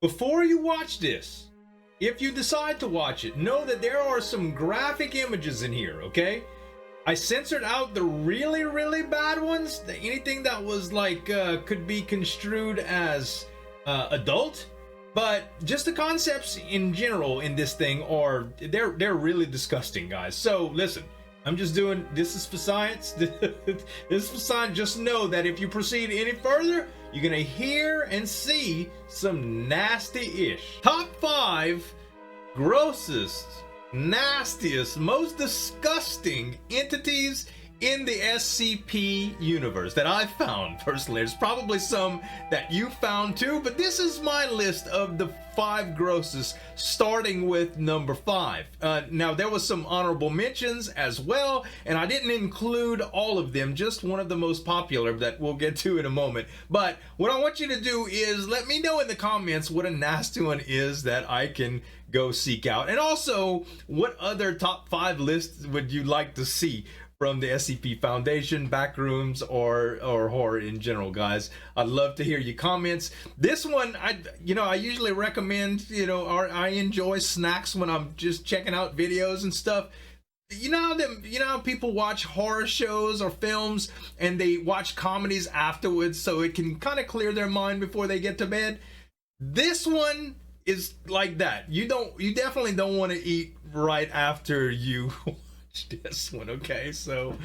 Before you watch this, if you decide to watch it, know that there are some graphic images in here, okay? I censored out the really bad ones. Anything that was like, could be construed as adult. But just the concepts in general in this thing are, they're really disgusting, guys. So listen, I'm just doing, this is for science. This is for science. Just know that if you proceed any further, you're gonna hear and see some nasty-ish. Top 5 grossest, nastiest, most disgusting entities in the SCP universe that I've found personally. There's probably some that you found too, but this is my list of the 5 grossest, starting with number 5. Now there was some honorable mentions as well, and I didn't include all of them, just one of the most popular that we'll get to in a moment. But what I want you to do is let me know in the comments what a nasty one is that I can go seek out, and also what other top 5 lists would you like to see from the SCP Foundation, Backrooms, or horror in general, guys. I'd love to hear your comments. This one, I usually recommend, I enjoy snacks when I'm just checking out videos and stuff. You know how people watch horror shows or films and they watch comedies afterwards so it can kind of clear their mind before they get to bed? This one is like that. You definitely don't want to eat right after you this one, okay? So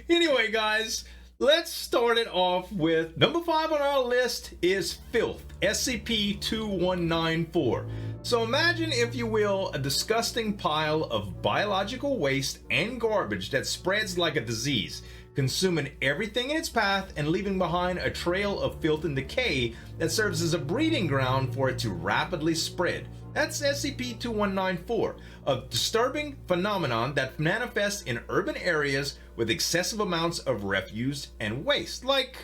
anyway, guys, let's start it off with number 5 on our list is filth, SCP-2194. So imagine, if you will, a disgusting pile of biological waste and garbage that spreads like a disease, consuming everything in its path and leaving behind a trail of filth and decay that serves as a breeding ground for it to rapidly spread. That's SCP-2194, a disturbing phenomenon that manifests in urban areas with excessive amounts of refuse and waste, like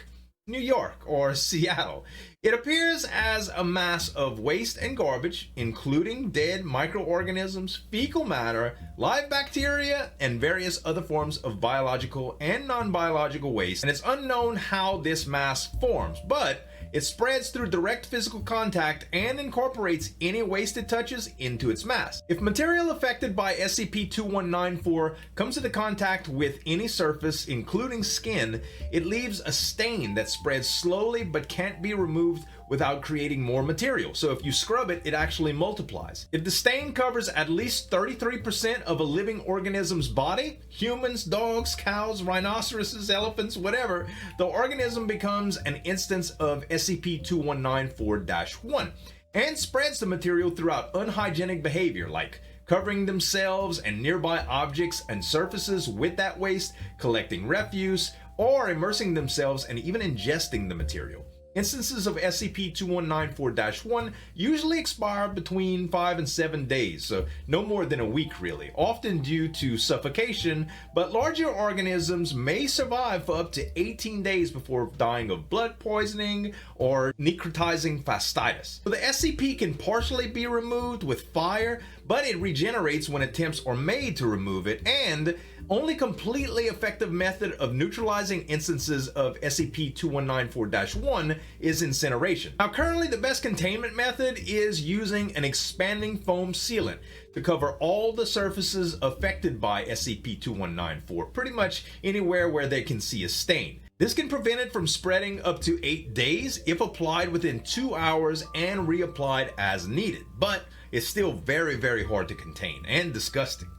New York or Seattle. It appears as a mass of waste and garbage, including dead microorganisms, fecal matter, live bacteria, and various other forms of biological and non-biological waste, and it's unknown how this mass forms, but it spreads through direct physical contact and incorporates any waste it touches into its mass. If material affected by SCP-2194 comes into contact with any surface, including skin, it leaves a stain that spreads slowly but can't be removed without creating more material. So if you scrub it, it actually multiplies. If the stain covers at least 33% of a living organism's body, humans, dogs, cows, rhinoceroses, elephants, whatever, the organism becomes an instance of SCP-2194-1 and spreads the material throughout unhygienic behavior, like covering themselves and nearby objects and surfaces with that waste, collecting refuse, or immersing themselves and even ingesting the material. Instances of SCP-2194-1 usually expire between 5 and 7 days, so no more than a week really, often due to suffocation, but larger organisms may survive for up to 18 days before dying of blood poisoning or necrotizing fasciitis. So the SCP can partially be removed with fire, but it regenerates when attempts are made to remove it, and only completely effective method of neutralizing instances of SCP-2194-1 is incineration. Now currently the best containment method is using an expanding foam sealant to cover all the surfaces affected by SCP-2194, pretty much anywhere where they can see a stain. This can prevent it from spreading up to 8 days if applied within 2 hours and reapplied as needed, but it's still very hard to contain and disgusting.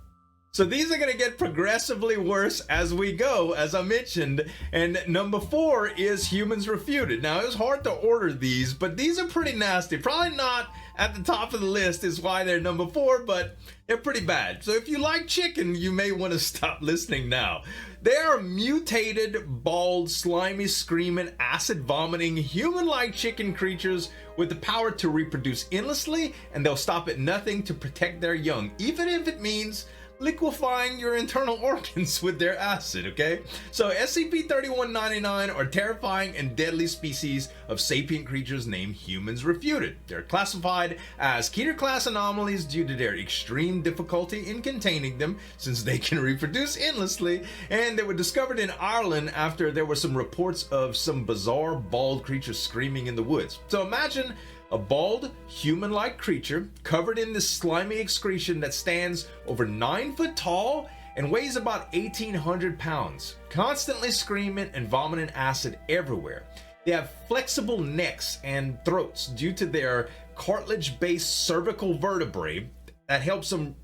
So these are going to get progressively worse as we go, as I mentioned, and number 4 is Humans Refuted. Now, it was hard to order these, but these are pretty nasty. Probably not at the top of the list is why they're number 4, but they're pretty bad. So if you like chicken, you may want to stop listening now. They are mutated, bald, slimy, screaming, acid-vomiting, human-like chicken creatures with the power to reproduce endlessly, and they'll stop at nothing to protect their young, even if it means liquefying your internal organs with their acid, okay? So SCP-3199 are terrifying and deadly species of sapient creatures named Humans Refuted. They're classified as Keter class anomalies due to their extreme difficulty in containing them, since they can reproduce endlessly, and they were discovered in Ireland after there were some reports of some bizarre bald creatures screaming in the woods. So imagine a bald, human-like creature covered in this slimy excretion that stands over 9 foot tall and weighs about 1,800 pounds, constantly screaming and vomiting acid everywhere. They have flexible necks and throats due to their cartilage-based cervical vertebrae that helps them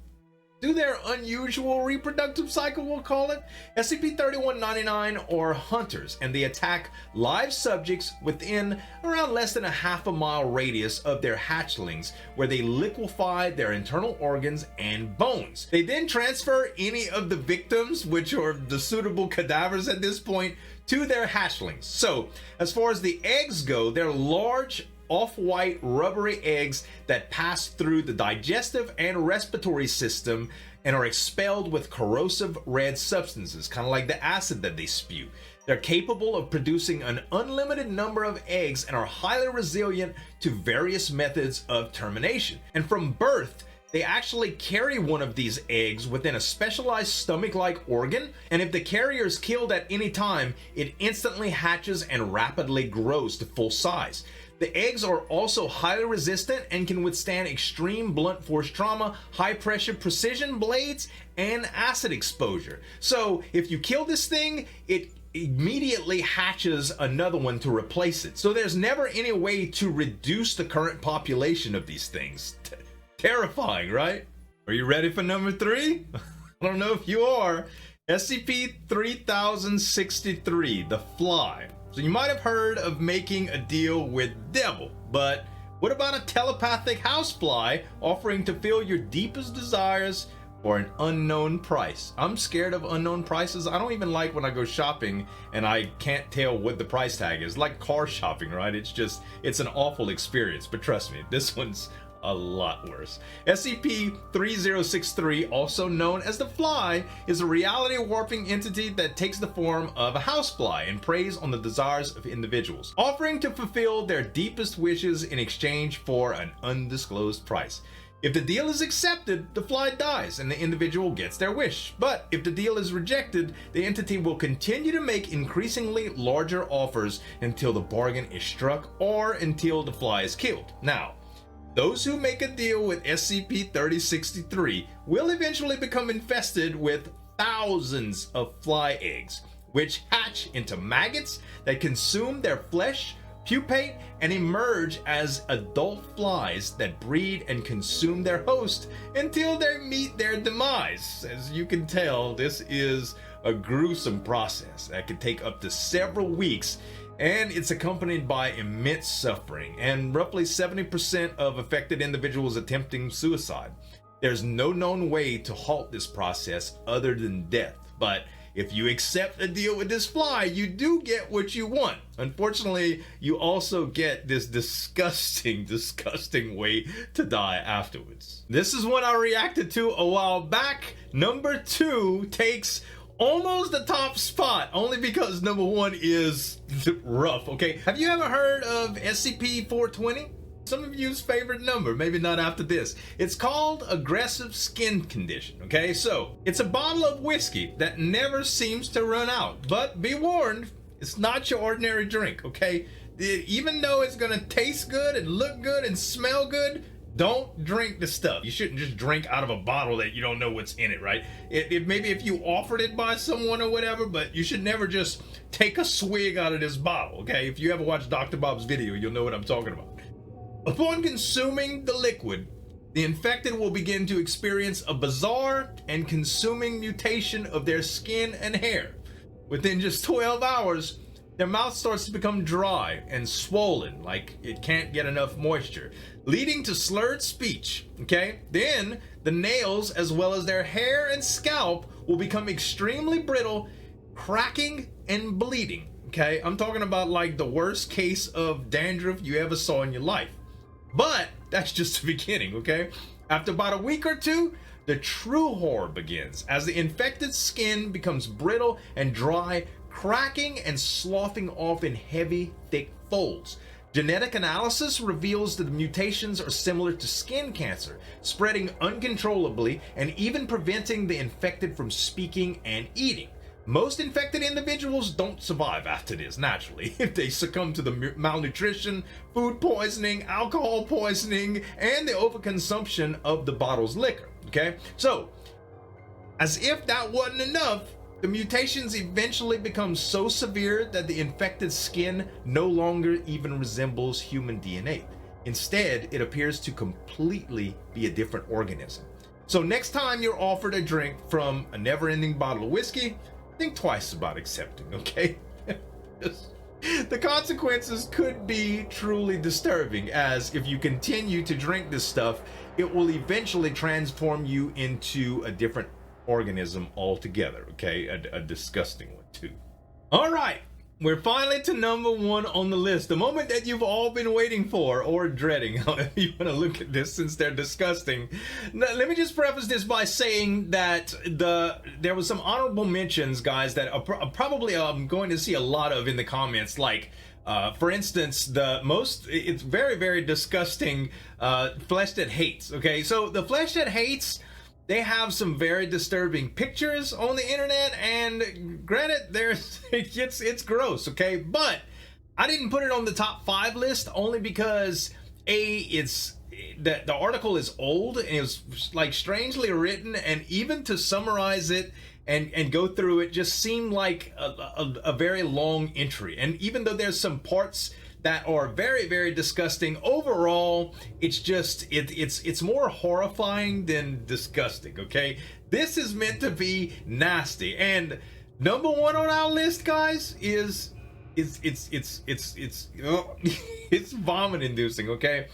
do their unusual reproductive cycle, we'll call it. SCP-3199 are hunters, and they attack live subjects within around less than a half a mile radius of their hatchlings, where they liquefy their internal organs and bones. They then transfer any of the victims, which are the suitable cadavers at this point, to their hatchlings. So, as far as the eggs go, they're large, off-white rubbery eggs that pass through the digestive and respiratory system and are expelled with corrosive red substances, kind of like the acid that they spew. They're capable of producing an unlimited number of eggs and are highly resilient to various methods of termination. And from birth, they actually carry one of these eggs within a specialized stomach-like organ, and if the carrier is killed at any time, it instantly hatches and rapidly grows to full size. The eggs are also highly resistant and can withstand extreme blunt force trauma, high pressure precision blades, and acid exposure. So if you kill this thing, it immediately hatches another one to replace it. So there's never any way to reduce the current population of these things. Terrifying, right? Are you ready for number 3? I don't know if you are. SCP-3063, the Fly. So you might have heard of making a deal with Devil, but what about a telepathic housefly offering to fill your deepest desires for an unknown price? I'm scared of unknown prices. I don't even like when I go shopping and I can't tell what the price tag is. Like car shopping, right? It's an awful experience, but trust me, this one's a lot worse. SCP-3063, also known as the Fly, is a reality warping entity that takes the form of a housefly and preys on the desires of individuals, offering to fulfill their deepest wishes in exchange for an undisclosed price. If the deal is accepted, the fly dies and the individual gets their wish. But if the deal is rejected, the entity will continue to make increasingly larger offers until the bargain is struck or until the fly is killed. Now, those who make a deal with SCP-3063 will eventually become infested with thousands of fly eggs, which hatch into maggots that consume their flesh, pupate, and emerge as adult flies that breed and consume their host until they meet their demise. As you can tell, this is a gruesome process that can take up to several weeks, and it's accompanied by immense suffering and roughly 70% of affected individuals attempting suicide. There's no known way to halt this process other than death, but if you accept a deal with this fly, you do get what you want. Unfortunately, you also get this disgusting way to die afterwards. This is what I reacted to a while back. Number 2 takes almost the top spot, only because number 1 is rough, okay? Have you ever heard of SCP-420? Some of you's favorite number, maybe not after this. It's called aggressive skin condition, okay? So, it's a bottle of whiskey that never seems to run out, but be warned, it's not your ordinary drink, okay? Even though it's gonna taste good and look good and smell good, don't drink the stuff. You shouldn't just drink out of a bottle that you don't know what's in it, right? Maybe if you offered it by someone or whatever, but you should never just take a swig out of this bottle, okay? If you ever watch Dr. Bob's video, you'll know what I'm talking about. Upon consuming the liquid, the infected will begin to experience a bizarre and consuming mutation of their skin and hair. Within just 12 hours, their mouth starts to become dry and swollen, like it can't get enough moisture, leading to slurred speech, okay? Then, the nails, as well as their hair and scalp, will become extremely brittle, cracking and bleeding, okay? I'm talking about like the worst case of dandruff you ever saw in your life. But that's just the beginning, okay? After about a week or 2, the true horror begins, as the infected skin becomes brittle and dry, cracking and sloughing off in heavy, thick folds. Genetic analysis reveals that the mutations are similar to skin cancer, spreading uncontrollably and even preventing the infected from speaking and eating. Most infected individuals don't survive after this, naturally. They succumb to the malnutrition, food poisoning, alcohol poisoning, and the overconsumption of the bottle's liquor, okay? So, as if that wasn't enough, the mutations eventually become so severe that the infected skin no longer even resembles human DNA. Instead, it appears to completely be a different organism. So next time you're offered a drink from a never-ending bottle of whiskey, think twice about accepting, okay? The consequences could be truly disturbing, as if you continue to drink this stuff, it will eventually transform you into a different organism altogether, okay? A disgusting one too. All right, we're finally to number 1 on the list, the moment that you've all been waiting for, or dreading, however you want to look at this, since they're disgusting. Now, let me just preface this by saying that there was some honorable mentions, guys, that probably I'm going to see a lot of in the comments, like for instance, it's very, very disgusting Flesh That Hates, okay? So the Flesh That Hates, they have some very disturbing pictures on the internet, and granted, it's gross, okay? But I didn't put it on the top 5 list only because the article is old and it was like strangely written, and even to summarize it and go through it just seemed like a very long entry. And even though there's some parts that are very, very disgusting, overall it's just it's more horrifying than disgusting, okay? This is meant to be nasty, and number 1 on our list, guys, is it's vomit inducing, okay?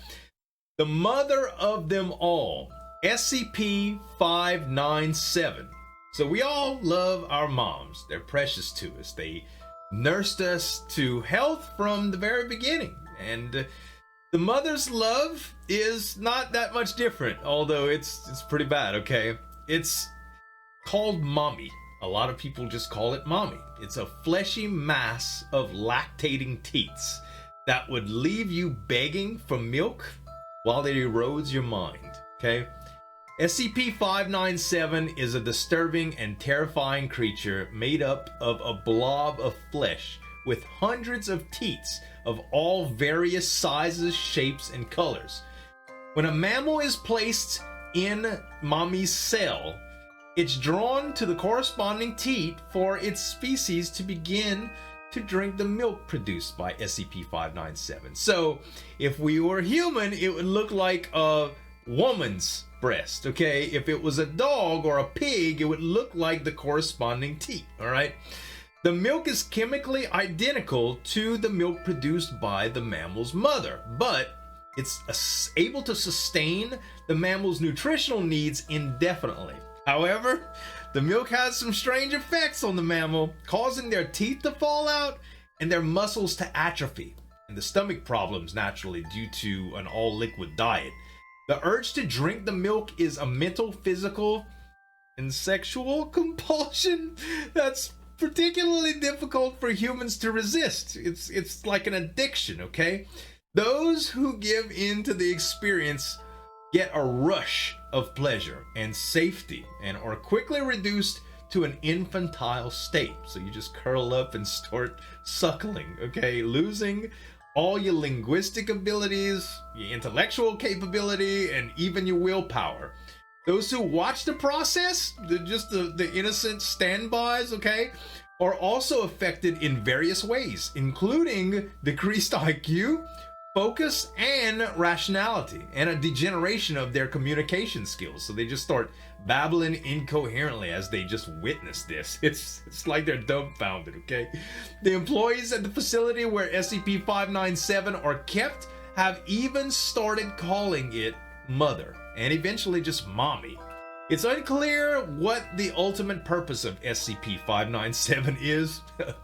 The mother of them all, SCP-597. So we all love our moms. They're precious to us. They nursed us to health from the very beginning, and the mother's love is not that much different, although it's pretty bad, okay? It's called mommy. A lot of people just call it mommy. It's a fleshy mass of lactating teats that would leave you begging for milk while it erodes your mind, okay? SCP-597 is a disturbing and terrifying creature made up of a blob of flesh with hundreds of teats of all various sizes, shapes, and colors. When a mammal is placed in mommy's cell, it's drawn to the corresponding teat for its species to begin to drink the milk produced by SCP-597. So, if we were human, it would look like a woman's breast, okay? If it was a dog or a pig, it would look like the corresponding teat, all right? The milk is chemically identical to the milk produced by the mammal's mother, but it's able to sustain the mammal's nutritional needs indefinitely. However, the milk has some strange effects on the mammal, causing their teeth to fall out and their muscles to atrophy, and the stomach problems naturally due to an all-liquid diet. The urge to drink the milk is a mental, physical, and sexual compulsion that's particularly difficult for humans to resist. It's like an addiction, okay? Those who give in to the experience get a rush of pleasure and safety and are quickly reduced to an infantile state. So you just curl up and start suckling, okay? Losing all your linguistic abilities, your intellectual capability, and even your willpower. Those who watch the process, the innocent standbys, okay, are also affected in various ways, including decreased IQ, focus, and rationality, and a degeneration of their communication skills. So they just start babbling incoherently as they just witness this. It's like they're dumbfounded, okay? The employees at the facility where SCP-597 are kept have even started calling it mother, and eventually just mommy. It's unclear what the ultimate purpose of SCP-597 is,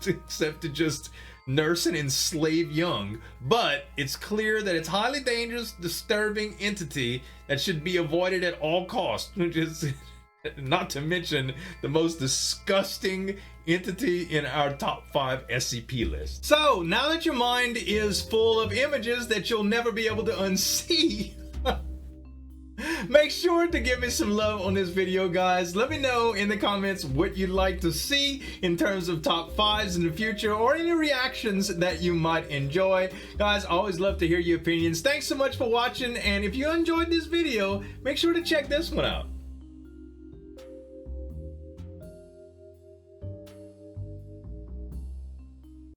except to just nurse and enslave young, but it's clear that it's a highly dangerous, disturbing entity that should be avoided at all costs, which is not to mention the most disgusting entity in our top 5 SCP list. So now that your mind is full of images that you'll never be able to unsee, Make sure to give me some love on this video, guys. Let me know in the comments what you'd like to see in terms of top 5s in the future, or any reactions that you might enjoy. Guys, I always love to hear your opinions. Thanks so much for watching, and if you enjoyed this video, make sure to check this one out.